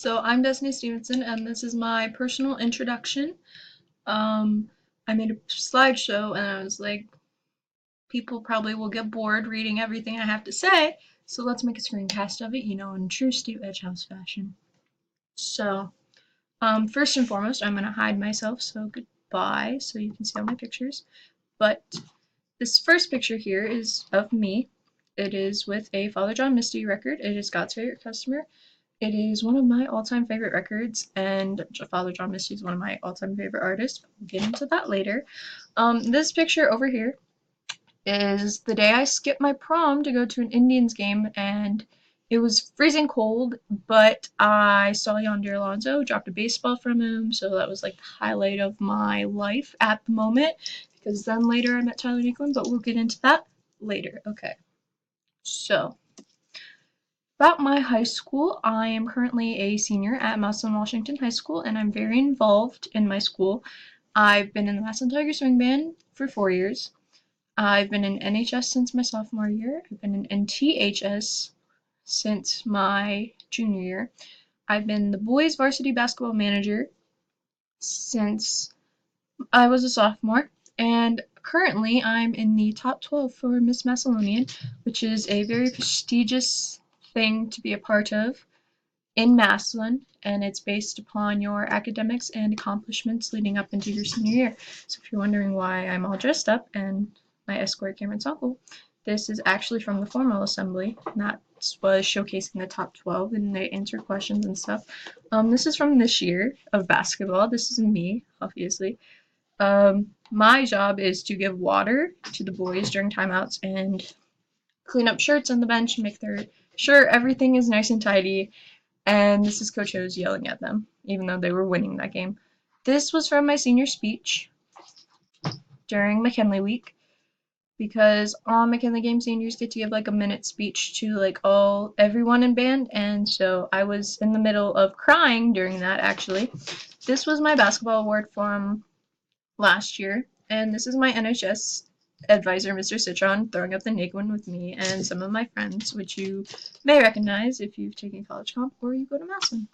So I'm Destiny Stevenson, and this is my personal introduction. I made a slideshow, and I was like, people probably will get bored reading everything I have to say, so let's make a screencast of it, in true Steve Edgehouse fashion. So, first and foremost, I'm gonna hide myself, so goodbye, so you can see all my pictures. But this first picture here is of me. It is with a Father John Misty record. It is God's Favorite Customer. It is one of my all-time favorite records, and Father John Misty is one of my all-time favorite artists. We'll get into that later. This picture over here is the day I skipped my prom to go to an Indians game, and it was freezing cold, but I saw Yonder Alonso, dropped a baseball from him, so that was like the highlight of my life at the moment, because then later I met Tyler Naquin, but we'll get into that later. Okay, so about my high school, I am currently a senior at Massillon Washington High School, and I'm very involved in my school. I've been in the Massillon Tiger Swing Band for 4 years. I've been in NHS since my sophomore year. I've been in NTHS since my junior year. I've been the boys varsity basketball manager since I was a sophomore, and currently I'm in the top 12 for Miss Macedonian, which is a very prestigious thing to be a part of in Massillon, and it's based upon your academics and accomplishments leading up into your senior year. So if you're wondering why I'm all dressed up and my escort Cameron's uncle, this is actually from the formal assembly, and that was showcasing the top 12, and they answer questions and stuff. This is from this year of basketball. This is me, obviously. My job is to give water to the boys during timeouts and clean up shirts on the bench and make sure everything is nice and tidy. And this is Coach O's yelling at them, even though they were winning that game. This was from my senior speech during McKinley week, because on McKinley game seniors get to give like a minute speech to like everyone in band, and so I was in the middle of crying during that actually. This was my basketball award from last year, and this is my NHS advisor, Mr. Citron, throwing up the Naquin with me and some of my friends, which you may recognize if you've taken college comp or you go to Massillon.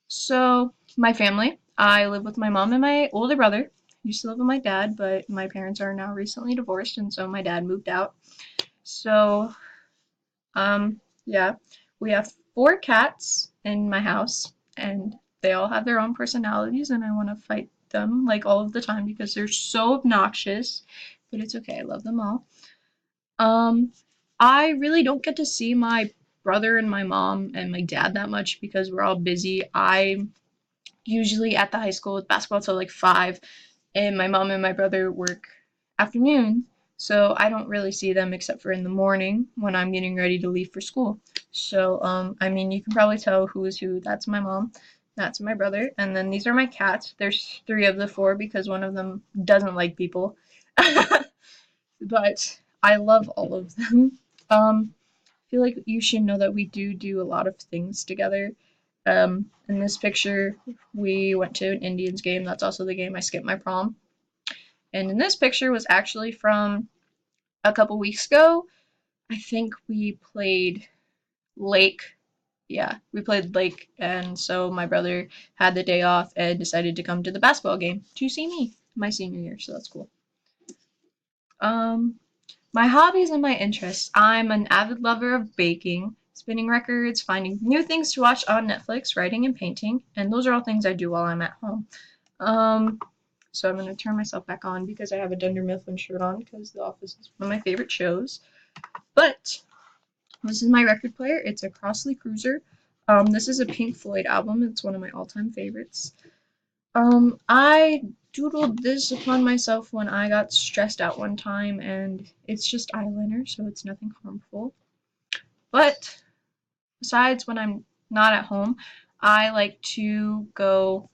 So, my family. I live with my mom and my older brother. I used to live with my dad, but my parents are now recently divorced, and so my dad moved out. So, yeah, we have 4 cats in my house, and they all have their own personalities, and I want to fight them like all of the time because they're so obnoxious, but it's okay. I love them all. I really don't get to see my brother and my mom and my dad that much because we're all busy. I'm usually at the high school with basketball till like 5, and my mom and my brother work afternoon, so I don't really see them except for in the morning when I'm getting ready to leave for school. So, I mean, you can probably tell who is who. That's my mom, that's my brother, and then these are my cats. There's 3 of the 4 because one of them doesn't like people. But I love all of them. I feel like you should know that we do a lot of things together. In this picture, we went to an Indians game. That's also the game I skipped my prom. And in this picture was actually from a couple weeks ago. I think we played Lake. Yeah, we played Lake, and so my brother had the day off and decided to come to the basketball game to see me my senior year, so that's cool. My hobbies and my interests. I'm an avid lover of baking, spinning records, finding new things to watch on Netflix, writing and painting, and those are all things I do while I'm at home. So I'm going to turn myself back on because I have a Dunder Mifflin shirt on because The Office is one of my favorite shows. But this is my record player. It's a Crossley Cruiser. This is a Pink Floyd album. It's one of my all-time favorites. I doodled this upon myself when I got stressed out one time, and it's just eyeliner, so it's nothing harmful. But besides when I'm not at home, I like to go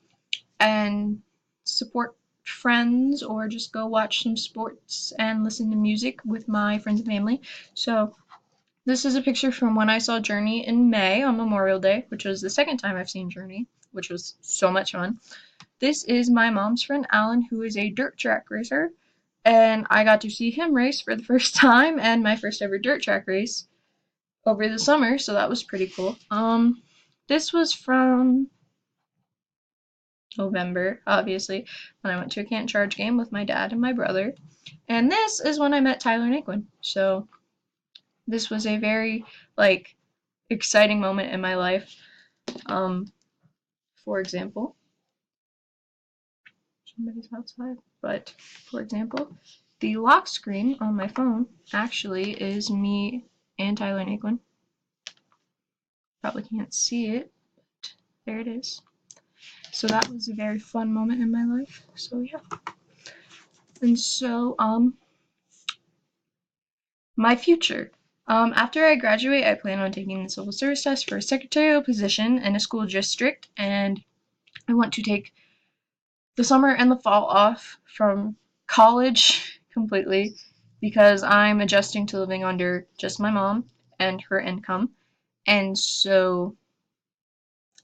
and support friends or just go watch some sports and listen to music with my friends and family. So this is a picture from when I saw Journey in May on Memorial Day, which was the second time I've seen Journey, which was so much fun. This is my mom's friend Alan, who is a dirt track racer, and I got to see him race for the first time and my first ever dirt track race over the summer, so that was pretty cool. this was from November, obviously, when I went to a Can't Charge game with my dad and my brother. And this is when I met Tyler Naquin. So this was a very, like, exciting moment in my life. For example, somebody's outside, but for example, the lock screen on my phone actually is me and Tyler Naquin. Probably can't see it, but there it is. So that was a very fun moment in my life. So yeah. And so my future. After I graduate, I plan on taking the civil service test for a secretarial position in a school district, and I want to take the summer and the fall off from college completely because I'm adjusting to living under just my mom and her income. And so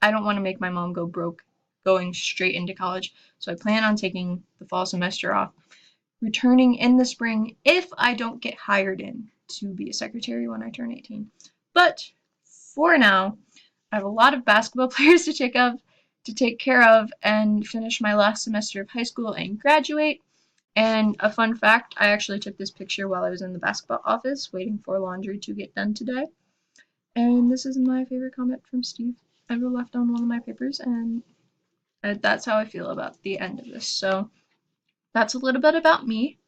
I don't want to make my mom go broke going straight into college. So I plan on taking the fall semester off, returning in the spring if I don't get hired in to be a secretary when I turn 18. But for now, I have a lot of basketball players to take care of and finish my last semester of high school and graduate. And a fun fact, I actually took this picture while I was in the basketball office waiting for laundry to get done today. And this is my favorite comment from Steve ever left on one of my papers, and that's how I feel about the end of this. So that's a little bit about me.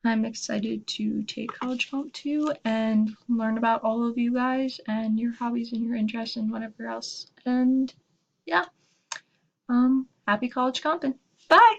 I'm excited to take College Comp 2 and learn about all of you guys and your hobbies and your interests and whatever else. And yeah, happy college comping. Bye!